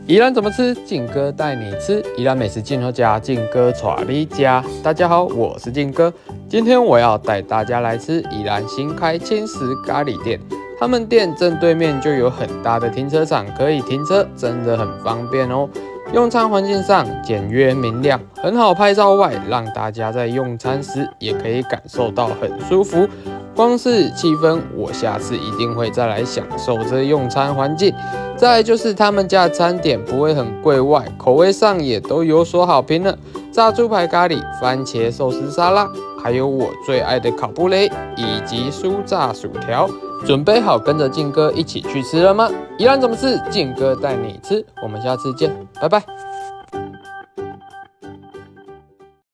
宜兰怎么吃？靖哥带你吃。宜兰美食进口家，靖哥带你家。大家好，我是靖哥。今天我要带大家来吃宜兰新开轻食咖喱店。他们店正对面就有很大的停车场，可以停车，真的很方便哦。用餐环境上简约明亮，很好拍照外，让大家在用餐时也可以感受到很舒服。光是气氛，我下次一定会再来享受这用餐环境。再来就是他们家的餐点不会很贵外，口味上也都有所好评了。炸猪排咖喱、番茄寿司沙拉，还有我最爱的烤布雷以及酥炸薯条。准备好跟着靖哥一起去吃了吗？宜兰怎么吃？靖哥带你吃。我们下次见，拜拜。